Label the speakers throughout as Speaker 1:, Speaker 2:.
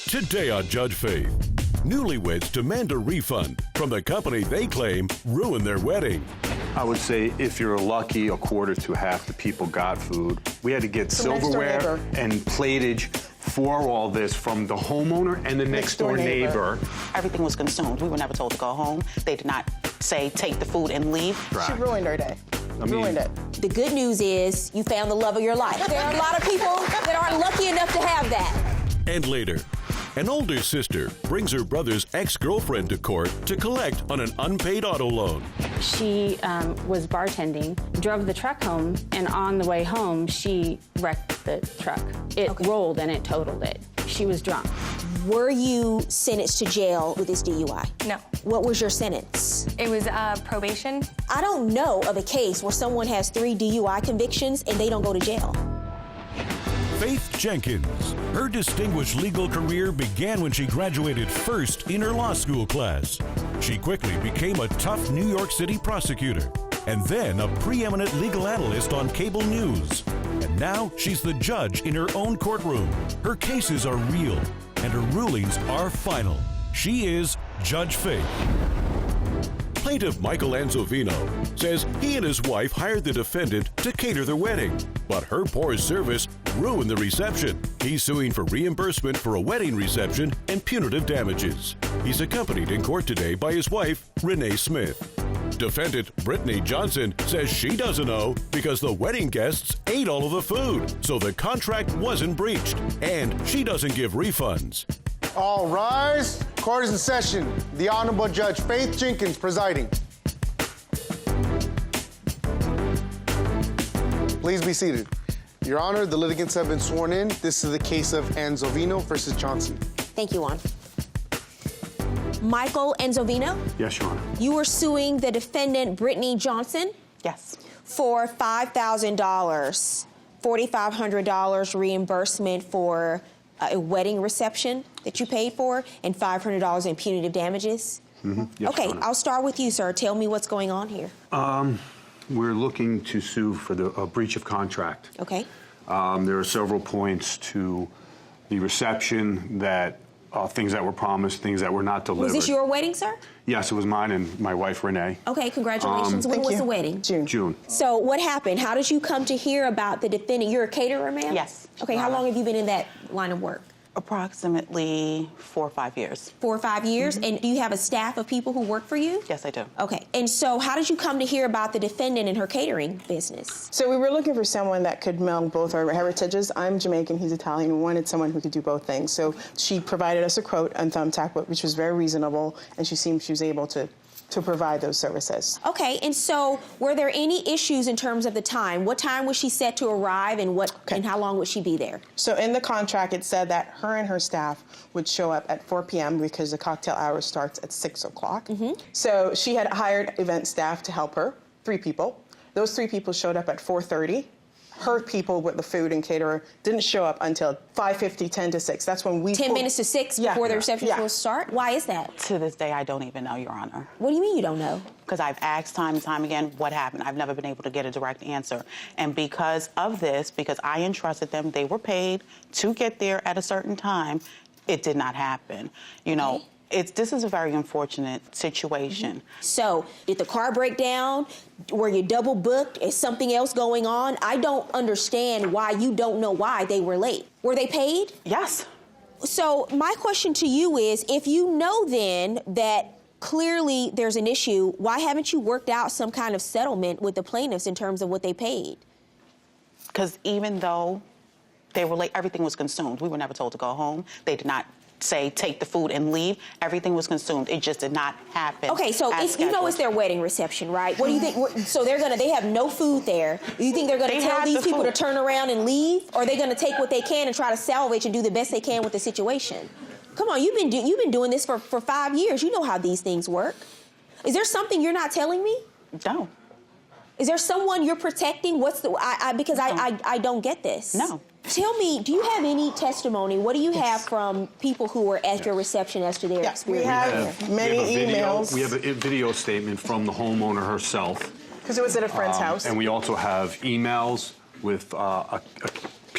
Speaker 1: Today on Judge Faith, Newlyweds demand a refund from the company they claim ruined their wedding.
Speaker 2: I would say if you're lucky, a quarter to half the people got food. We had to get silverware and platage for all this from the homeowner and the next door neighbor.
Speaker 3: Everything was consumed. We were never told to go home. They did not say take the food and leave.
Speaker 2: Right.
Speaker 4: She ruined her day. Ruined it.
Speaker 5: The good news is you found the love of your life. There are a lot of people that aren't lucky enough to have that.
Speaker 1: And later, an older sister brings her brother's ex-girlfriend to court to collect on an unpaid auto loan.
Speaker 6: She was bartending, drove the truck home, and on the way home, she wrecked the truck. It rolled and it totaled it. She was drunk.
Speaker 5: Were you sentenced to jail with this DUI?
Speaker 7: No.
Speaker 5: What was your sentence?
Speaker 7: It was probation.
Speaker 5: I don't know of a case where someone has 3 DUI convictions and they don't go to jail.
Speaker 1: Faith Jenkins. Her distinguished legal career began when she graduated first in her law school class. She quickly became a tough New York City prosecutor and then a preeminent legal analyst on cable news. And now she's the judge in her own courtroom. Her cases are real and her rulings are final. She is Judge Faith. Plaintiff Michael Anzovino says he and his wife hired the defendant to cater their wedding, but her poor service ruined the reception. He's suing for reimbursement for a wedding reception and punitive damages. He's accompanied in court today by his wife, Renee Smith. Defendant Brittany Johnson says she doesn't know because the wedding guests ate all of the food, so the contract wasn't breached, and she doesn't give refunds.
Speaker 8: All rise. Court is in session. The Honorable Judge Faith Jenkins presiding. Please be seated. Your Honor, the litigants have been sworn in. This is the case of Anzovino versus Johnson.
Speaker 5: Thank you, Juan. Michael Anzovino?
Speaker 2: Yes, Your Honor.
Speaker 5: You were suing the defendant, Brittany Johnson?
Speaker 3: Yes.
Speaker 5: For $5,000, $4,500 reimbursement for a wedding reception that you paid for, and $500 in punitive damages?
Speaker 2: Mm-hmm. Yes,
Speaker 5: Okay,
Speaker 2: Your Honor.
Speaker 5: I'll start with you, sir. Tell me what's going on here.
Speaker 2: We're looking to sue for the breach of contract.
Speaker 5: Okay.
Speaker 2: There are several points to the reception that things that were promised, things that were not delivered.
Speaker 5: Was this your wedding, sir?
Speaker 2: Yes, it was mine and my wife, Renee.
Speaker 5: Okay, congratulations. When was the wedding?
Speaker 4: June.
Speaker 2: So
Speaker 5: what happened? How did you come to hear about the defendant? You're a caterer, ma'am?
Speaker 3: Yes.
Speaker 5: Okay, how long have you been in that line of work?
Speaker 3: Approximately 4 or 5 years.
Speaker 5: 4 or 5 years? Mm-hmm. And do you have a staff of people who work for you?
Speaker 3: Yes, I do.
Speaker 5: Okay, and so how did you come to hear about the defendant and her catering business?
Speaker 4: So we were looking for someone that could meld both our heritages. I'm Jamaican, he's Italian. We wanted someone who could do both things. So she provided us a quote on Thumbtack, which was very reasonable, and she seemed she was able to provide those services.
Speaker 5: Okay, and so were there any issues in terms of the time? What time was she set to arrive, and and how long would she be there?
Speaker 4: So in the contract, it said that her and her staff would show up at 4 p.m. because the cocktail hour starts at 6 o'clock. Mm-hmm. So she had hired event staff to help her, 3 people. Those 3 people showed up at 4:30. Her people with the food and caterer didn't show up until 5:50, 10 to 6. That's when we
Speaker 5: 10 minutes to 6 before the reception will start? Why is that?
Speaker 3: To this day, I don't even know, Your Honor.
Speaker 5: What do you mean you don't know?
Speaker 3: Because I've asked time and time again what happened. I've never been able to get a direct answer. And because of this, because I entrusted them, they were paid to get there at a certain time, it did not happen. You know, this is a very unfortunate situation.
Speaker 5: Mm-hmm. So, did the car break down? Were you double booked? Is something else going on? I don't understand why you don't know why they were late. Were they paid?
Speaker 3: Yes.
Speaker 5: So, my question to you is, if you know then that clearly there's an issue, why haven't you worked out some kind of settlement with the plaintiffs in terms of what they paid?
Speaker 3: Because even though they were late, everything was consumed. We were never told to go home. They did not say take the food and leave. Everything was consumed. It just did not happen.
Speaker 5: Okay, so you know it's their wedding reception, right? What do you think? So they have no food there. Do you think they're going to tell these people to turn around and leave, or are they going to take what they can and try to salvage and do the best they can with the situation? Come on, you've been doing this for 5 years. You know how these things work. Is there something you're not telling me?
Speaker 3: No.
Speaker 5: Is there someone you're protecting? Because I don't get this.
Speaker 3: No.
Speaker 5: Tell me, do you have any testimony? What do you have from people who were at your reception as to their experience?
Speaker 4: We have many emails.
Speaker 2: We have a video statement from the homeowner herself.
Speaker 4: Because it was at a friend's house.
Speaker 2: And we also have emails with a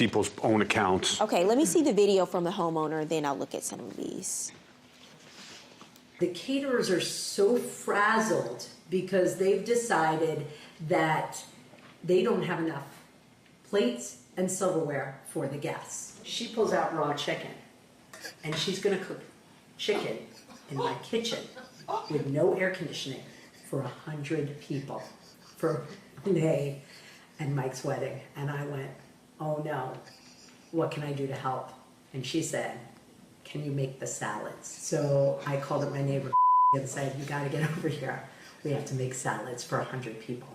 Speaker 2: people's own accounts.
Speaker 5: Okay, let me see the video from the homeowner, then I'll look at some of these.
Speaker 7: The caterers are so frazzled because they've decided that they don't have enough plates and silverware for the guests. She pulls out raw chicken, and she's gonna cook chicken in my kitchen with no air conditioning for 100 people for Renee and Mike's wedding. And I went, oh no, what can I do to help? And she said, can you make the salads? So I called up my neighbor and said, you gotta get over here. We have to make salads for 100 people.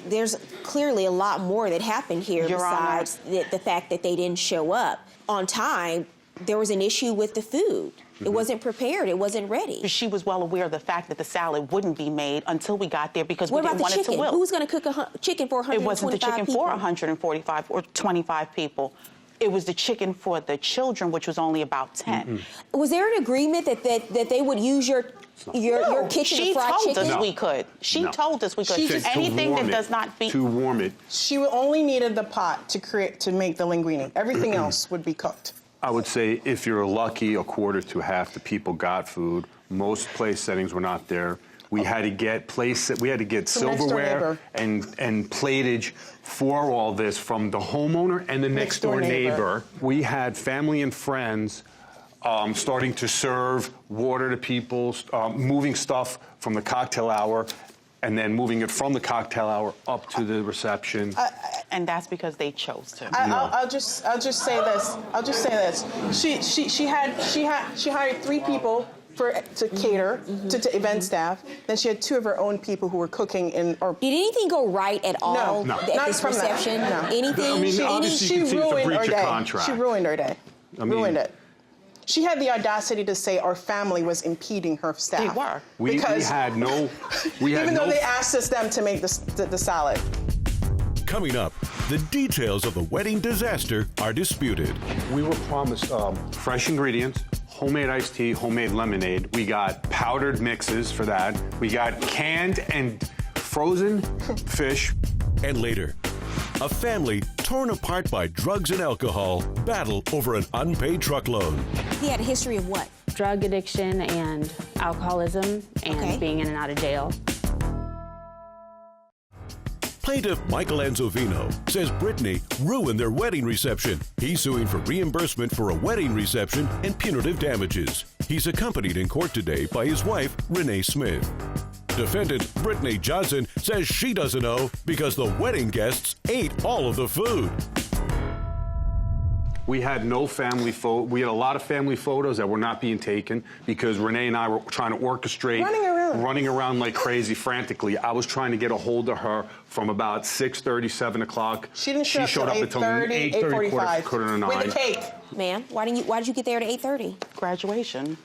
Speaker 5: There's clearly a lot more that happened here besides the fact that they didn't show up on time. There was an issue with the food. It wasn't prepared. It wasn't ready.
Speaker 3: She was well aware of the fact that the salad wouldn't be made until we got there because we didn't want it to wilt.
Speaker 5: Who's going to cook chicken for 125 people?
Speaker 3: It wasn't the chicken for 145 or 25 people. It was the chicken for the children, which was only about 10.
Speaker 5: Was there an agreement that they would use your kitchen to fry chicken?
Speaker 3: She told us we could. She told us we could. Anything that does not feed.
Speaker 2: To warm it.
Speaker 4: She only needed the pot to make the linguine. Everything else would be cooked.
Speaker 2: I would say if you're lucky, a quarter to half the people got food. Most place settings were not there. We had to get silverware and platage for all this from the homeowner and the next door neighbor. We had family and friends starting to serve water to people, moving stuff from the cocktail hour, and then moving it from the cocktail hour up to the reception.
Speaker 3: And that's because they chose to.
Speaker 4: I'll just say this. She hired 3 people to cater to event staff. Then she had 2 of her own people who were cooking in. Or
Speaker 5: did anything go right at all
Speaker 4: no,
Speaker 5: at this reception?
Speaker 4: No.
Speaker 5: Anything?
Speaker 2: I mean, obviously you can see it's a breach of contract.
Speaker 4: She ruined her day. Ruined it. She had the audacity to say our family was impeding her staff.
Speaker 3: They were.
Speaker 2: We had no.
Speaker 4: Even though they asked them to make the salad.
Speaker 1: Coming up, the details of the wedding disaster are disputed.
Speaker 2: We were promised fresh ingredients, homemade iced tea, homemade lemonade. We got powdered mixes for that. We got canned and frozen fish.
Speaker 1: And later, a family torn apart by drugs and alcohol battle over an unpaid truck loan.
Speaker 5: He had a history of what?
Speaker 6: Drug addiction and alcoholism and being in and out of jail.
Speaker 1: Plaintiff Michael Anzovino says Brittany ruined their wedding reception. He's suing for reimbursement for a wedding reception and punitive damages. He's accompanied in court today by his wife, Renee Smith. Defendant Brittany Johnson says she doesn't know because the wedding guests ate all of the food.
Speaker 2: We had no family photo. We had a lot of family photos that were not being taken because Renee and I were trying to orchestrate, running around like crazy, frantically. I was trying to get a hold of her from about 6:30, 7 o'clock.
Speaker 4: She didn't show up until 8:30, 8:45
Speaker 2: quarter to 9.
Speaker 4: With the cake.
Speaker 5: Ma'am, why did you get there at 8:30?
Speaker 3: Graduation.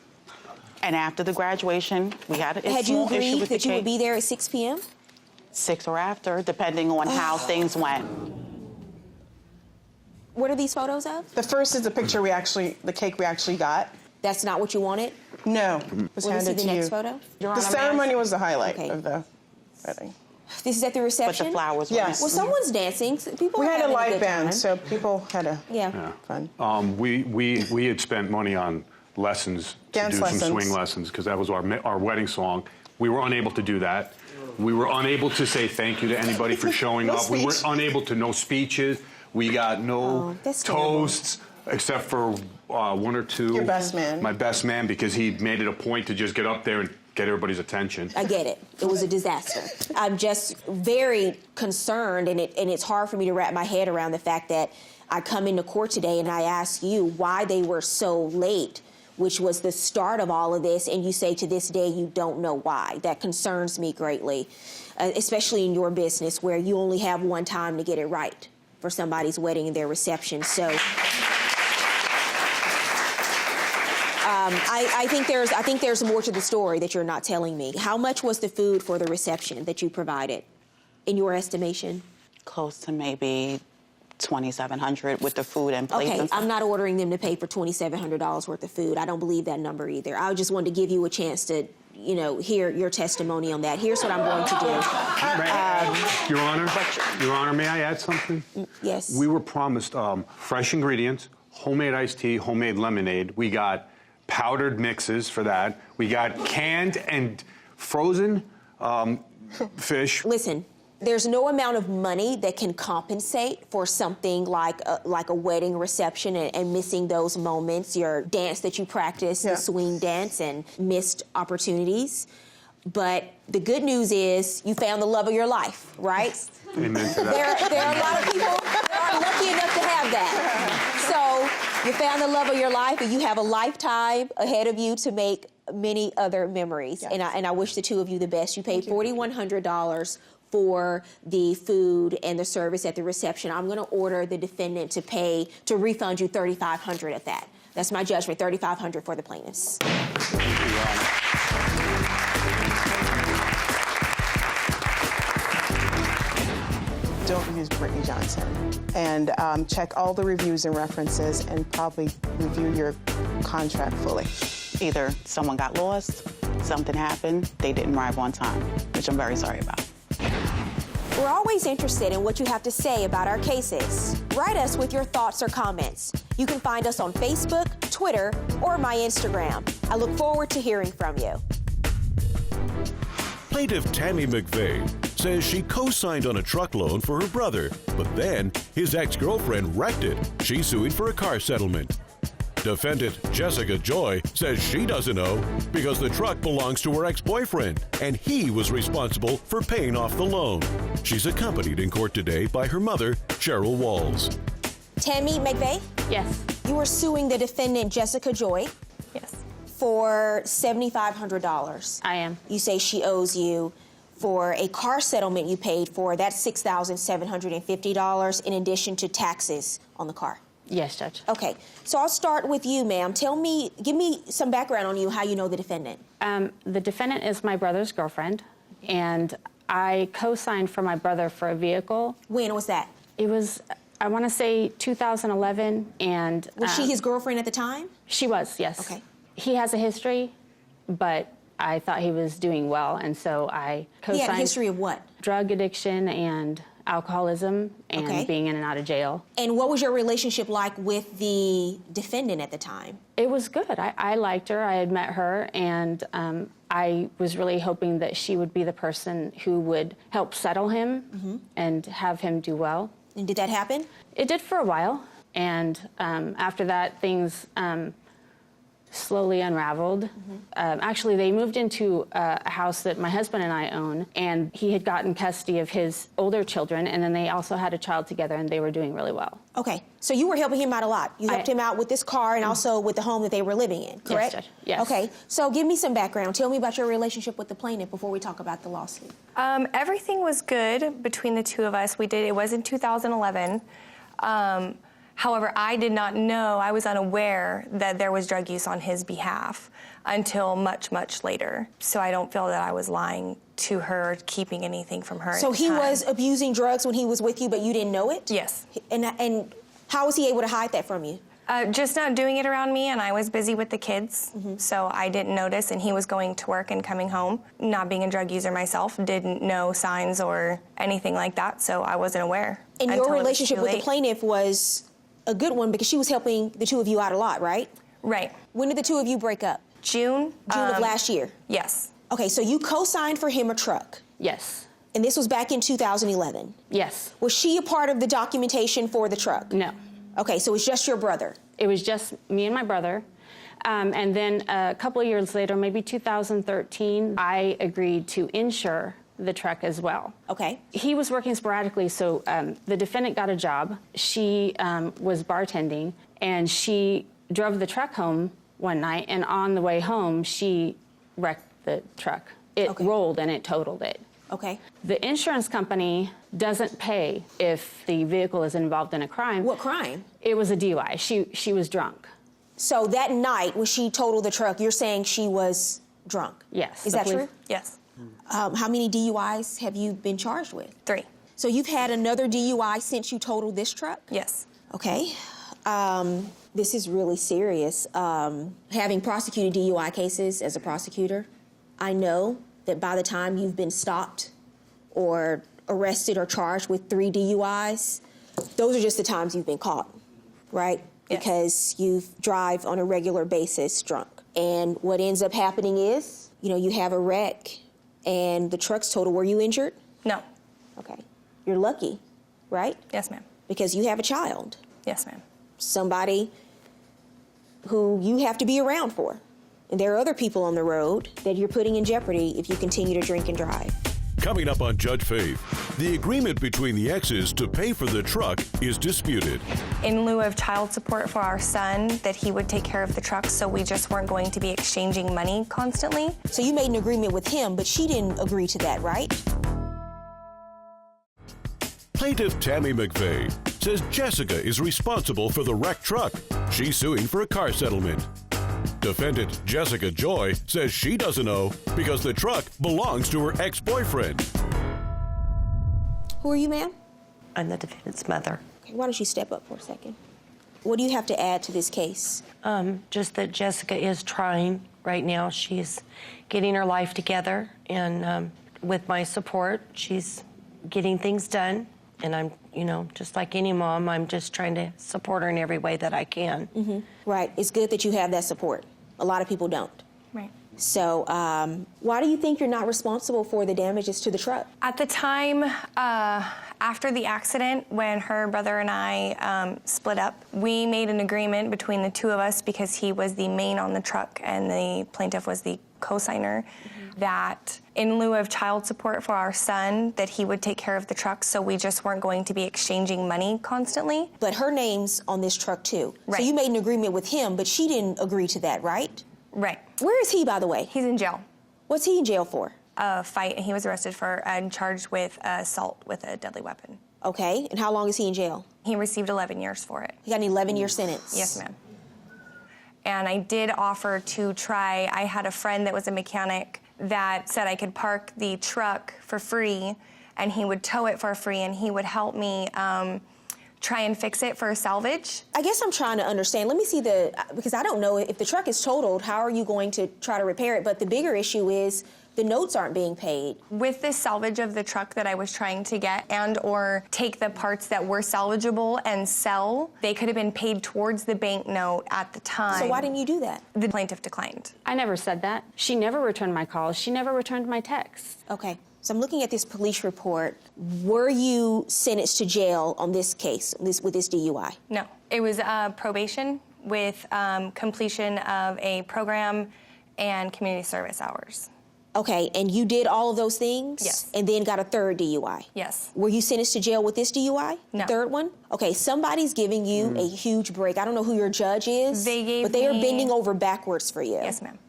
Speaker 3: And after the graduation, we had a
Speaker 5: Had you
Speaker 3: small issue
Speaker 5: agreed
Speaker 3: with
Speaker 5: that
Speaker 3: the
Speaker 5: you
Speaker 3: cake.
Speaker 5: would be there at 6 p.m.?
Speaker 3: 6 or after, depending on how things went.
Speaker 5: What are these photos of?
Speaker 4: The first is the picture the cake we actually got.
Speaker 5: That's not what you wanted?
Speaker 4: No, it was
Speaker 5: Let me see
Speaker 4: handed
Speaker 5: the
Speaker 4: to
Speaker 5: next
Speaker 4: you.
Speaker 5: photo.
Speaker 4: The ceremony was the highlight of the wedding.
Speaker 5: This is at the
Speaker 3: But
Speaker 5: reception?
Speaker 3: the flowers were
Speaker 4: Yes.
Speaker 5: Well, someone's dancing. People
Speaker 4: We
Speaker 5: are
Speaker 4: had a
Speaker 5: having
Speaker 4: live
Speaker 5: good
Speaker 4: band,
Speaker 5: time.
Speaker 4: so people had fun.
Speaker 2: We had spent money on lessons
Speaker 4: Dance
Speaker 2: to do
Speaker 4: lessons.
Speaker 2: some swing lessons because that was our wedding song. We were unable to do that. We were unable to say thank you to anybody for showing up. We were unable to no speeches. We got no toasts except for 1 or 2.
Speaker 4: Your best man.
Speaker 2: My best man, because he made it a point to just get up there and get everybody's attention.
Speaker 5: I get it. It was a disaster. I'm just very concerned, and it's hard for me to wrap my head around the fact that I come into court today and I ask you why they were so late, which was the start of all of this, and you say to this day you don't know why. That concerns me greatly, especially in your business where you only have one time to get it right for somebody's wedding and their reception. So I think there's more to the story that you're not telling me. How much was the food for the reception that you provided, in your estimation?
Speaker 3: Close to maybe $2,700 with the food and plates.
Speaker 5: Okay,
Speaker 3: and stuff.
Speaker 5: I'm not ordering them to pay for $2,700 worth of food. I don't believe that number either. I just wanted to give you a chance to hear your testimony on that. Here's what I'm going to do.
Speaker 2: Your Honor, may I add something?
Speaker 5: Yes.
Speaker 2: We were promised fresh ingredients, homemade iced tea, homemade lemonade. We got powdered mixes for that. We got canned and frozen fish.
Speaker 5: Listen, there's no amount of money that can compensate for something like a wedding reception and missing those moments, your dance that you practice, the swing dance, and missed opportunities. But the good news is you found the love of your life, right?
Speaker 2: Amen to that.
Speaker 5: There are a lot of people that are lucky enough to have that. So you found the love of your life, and you have a lifetime ahead of you to make many other memories. Yes. And I wish the two of you the best. You paid $4,100 for the food and the service at the reception. I'm going to order the defendant to refund you $3,500 at that. That's my judgment, $3,500 for the plaintiffs.
Speaker 4: Don't use Brittany Johnson. And check all the reviews and references and probably review your contract fully.
Speaker 3: Either someone got lost, something happened, they didn't arrive on time, which I'm very sorry about.
Speaker 5: We're always interested in what you have to say about our cases. Write us with your thoughts or comments. You can find us on Facebook, Twitter, or my Instagram. I look forward to hearing from you.
Speaker 1: Plaintiff Tammy McVeigh says she co-signed on a truck loan for her brother, but then his ex-girlfriend wrecked it. She's suing for a car settlement. Defendant Jessica Joy says she doesn't know because the truck belongs to her ex-boyfriend, and he was responsible for paying off the loan. She's accompanied in court today by her mother, Cheryl Walls.
Speaker 5: Tammy McVeigh?
Speaker 6: Yes.
Speaker 5: You are suing the defendant, Jessica Joy?
Speaker 6: Yes.
Speaker 5: For $7,500.
Speaker 6: I am.
Speaker 5: You say she owes you for a car settlement you paid for. That's $6,750 in addition to taxes on the car.
Speaker 6: Yes, Judge.
Speaker 5: Okay, so I'll start with you, ma'am. Give me some background on you, how you know the defendant.
Speaker 6: The defendant is my brother's girlfriend, and I co-signed for my brother for a vehicle.
Speaker 5: When was that?
Speaker 6: It was, I want to say 2011, and...
Speaker 5: Was she his girlfriend at the time?
Speaker 6: She was, yes.
Speaker 5: Okay.
Speaker 6: He has a history, but I thought he was doing well, and so I co-signed...
Speaker 5: He had a history of what?
Speaker 6: Drug addiction and alcoholism and being in and out of jail.
Speaker 5: And what was your relationship like with the defendant at the time?
Speaker 6: It was good. I liked her. I had met her, and I was really hoping that she would be the person who would help settle him and have him do well.
Speaker 5: And did that happen?
Speaker 6: It did for a while, and after that, things slowly unraveled. Actually, they moved into a house that my husband and I own, and he had gotten custody of his older children, and then they also had a child together, and they were doing really well.
Speaker 5: Okay, so you were helping him out a lot. You helped him out with this car and also with the home that they were living in, correct?
Speaker 6: Yes, Judge. Yes.
Speaker 5: Okay, so give me some background. Tell me about your relationship with the plaintiff before we talk about the lawsuit.
Speaker 9: Everything was good between the two of us. It was in 2011. However, I did not know, I was unaware that there was drug use on his behalf until much, much later. So I don't feel that I was lying to her, keeping anything from her.
Speaker 5: So he was abusing drugs when he was with you, but you didn't know it?
Speaker 9: Yes.
Speaker 5: And how was he able to hide that from you?
Speaker 9: Just not doing it around me, and I was busy with the kids, so I didn't notice, and he was going to work and coming home. Not being a drug user myself, didn't know signs or anything like that, so I wasn't aware.
Speaker 5: And your relationship with the plaintiff was a good one because she was helping the two of you out a lot, right?
Speaker 9: Right.
Speaker 5: When did the two of you break up?
Speaker 9: June.
Speaker 5: June of last year?
Speaker 9: Yes.
Speaker 5: Okay, so you co-signed for him a truck.
Speaker 6: Yes.
Speaker 5: And this was back in 2011?
Speaker 6: Yes.
Speaker 5: Was she a part of the documentation for the truck?
Speaker 6: No.
Speaker 5: Okay, so it's just your brother?
Speaker 6: It was just me and my brother. And then a couple of years later, maybe 2013, I agreed to insure the truck as well.
Speaker 5: Okay.
Speaker 6: He was working sporadically, so the defendant got a job. She was bartending, and she drove the truck home one night, and on the way home, she wrecked the truck. It rolled and it totaled it.
Speaker 5: Okay.
Speaker 6: The insurance company doesn't pay if the vehicle is involved in a crime.
Speaker 5: What crime?
Speaker 6: It was a DUI. She was drunk.
Speaker 5: So that night when she totaled the truck, you're saying she was drunk?
Speaker 6: Yes.
Speaker 5: Is that true?
Speaker 9: Yes.
Speaker 5: How many DUIs have you been charged with?
Speaker 9: 3.
Speaker 5: So you've had another DUI since you totaled this truck?
Speaker 9: Yes.
Speaker 5: Okay. This is really serious. Having prosecuted DUI cases as a prosecutor, I know that by the time you've been stopped or arrested or charged with 3 DUIs, those are just the times you've been caught, right?
Speaker 9: Yes.
Speaker 5: Because you drive on a regular basis drunk. And what ends up happening is, you have a wreck and the truck's total. Were you injured?
Speaker 9: No.
Speaker 5: Okay. You're lucky, right?
Speaker 9: Yes, ma'am.
Speaker 5: Because you have a child.
Speaker 9: Yes, ma'am.
Speaker 5: Somebody who you have to be around for. And there are other people on the road that you're putting in jeopardy if you continue to drink and drive.
Speaker 1: Coming up on Judge Faith, the agreement between the exes to pay for the truck is disputed.
Speaker 9: In lieu of child support for our son, that he would take care of the truck, so we just weren't going to be exchanging money constantly.
Speaker 5: So you made an agreement with him, but she didn't agree to that, right?
Speaker 1: Plaintiff Tammy McVeigh says Jessica is responsible for the wrecked truck. She's suing for a car settlement. Defendant Jessica Joy says she doesn't know because the truck belongs to her ex-boyfriend.
Speaker 5: Who are you, ma'am?
Speaker 10: I'm the defendant's mother.
Speaker 5: Okay, why don't you step up for a second? What do you have to add to this case?
Speaker 10: Just that Jessica is trying right now. She's getting her life together, and with my support, she's getting things done. And I'm, just like any mom, I'm just trying to support her in every way that I can.
Speaker 5: Mm-hmm. Right. It's good that you have that support. A lot of people don't.
Speaker 9: Right.
Speaker 5: So why do you think you're not responsible for the damages to the truck?
Speaker 9: At the time, after the accident, when her brother and I split up, we made an agreement between the two of us, because he was the main on the truck and the plaintiff was the co-signer, that in lieu of child support for our son, that he would take care of the truck, so we just weren't going to be exchanging money constantly.
Speaker 5: But her name's on this truck too.
Speaker 9: Right.
Speaker 5: So you made an agreement with him, but she didn't agree to that, right?
Speaker 9: Right.
Speaker 5: Where is he, by the way?
Speaker 9: He's in jail.
Speaker 5: What's he in jail for?
Speaker 9: A fight, and he was arrested and charged with assault with a deadly weapon.
Speaker 5: Okay, and how long is he in jail?
Speaker 9: He received 11 years for it.
Speaker 5: He got an 11-year sentence?
Speaker 9: Yes, ma'am. And I did offer to try. I had a friend that was a mechanic that said I could park the truck for free, and he would tow it for free, and he would help me try and fix it for salvage.
Speaker 5: I guess I'm trying to understand. Let me see because I don't know if the truck is totaled, how are you going to try to repair it? But the bigger issue is the notes aren't being paid.
Speaker 9: With the salvage of the truck that I was trying to get and or take the parts that were salvageable and sell, they could have been paid towards the bank note at the time.
Speaker 5: So why didn't you do that?
Speaker 9: The plaintiff declined.
Speaker 6: I never said that. She never returned my calls. She never returned my texts.
Speaker 5: Okay. So I'm looking at this police report. Were you sentenced to jail on this case, with this DUI?
Speaker 9: No. It was probation with completion of a program and community service hours.
Speaker 5: Okay, and you did all of those things?
Speaker 9: Yes.
Speaker 5: And then got a third DUI?
Speaker 9: Yes.
Speaker 5: Were you sentenced to jail with this DUI?
Speaker 9: No.
Speaker 5: The third one? Okay, somebody's giving you a huge break. I don't know who your judge is,
Speaker 9: but
Speaker 5: they are bending over backwards for you.
Speaker 9: Yes, ma'am.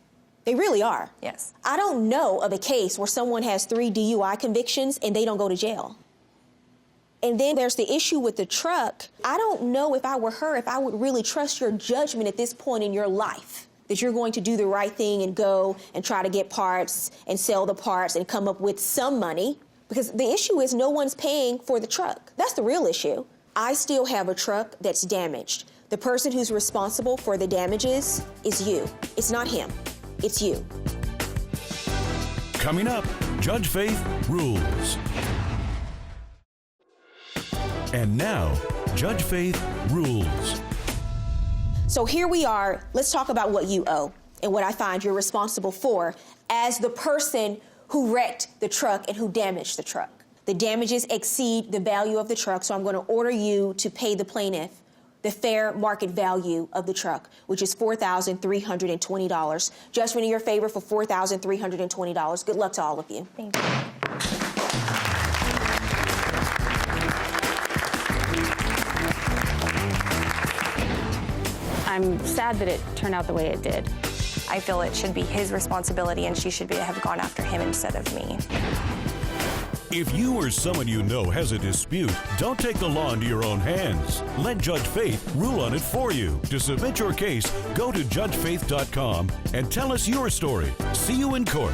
Speaker 5: They really are.
Speaker 9: Yes.
Speaker 5: I don't know of a case where someone has 3 DUI convictions and they don't go to jail. And then there's the issue with the truck. I don't know if I were her, if I would really trust your judgment at this point in your life, that you're going to do the right thing and go and try to get parts and sell the parts and come up with some money. Because the issue is no one's paying for the truck. That's the real issue. I still have a truck that's damaged. The person who's responsible for the damages is you. It's not him. It's you.
Speaker 1: Coming up, Judge Faith rules. And now, Judge Faith rules.
Speaker 5: So here we are. Let's talk about what you owe and what I find you're responsible for as the person who wrecked the truck and who damaged the truck. The damages exceed the value of the truck, so I'm going to order you to pay the plaintiff the fair market value of the truck, which is $4,320. Judgment in your favor for $4,320. Good luck to all of you.
Speaker 9: Thank you.
Speaker 6: I'm sad that it turned out the way it did.
Speaker 9: I feel it should be his responsibility, and she should have gone after him instead of me.
Speaker 1: If you or someone you know has a dispute, don't take the law into your own hands. Let Judge Faith rule on it for you. To submit your case, go to judgefaith.com and tell us your story. See you in court.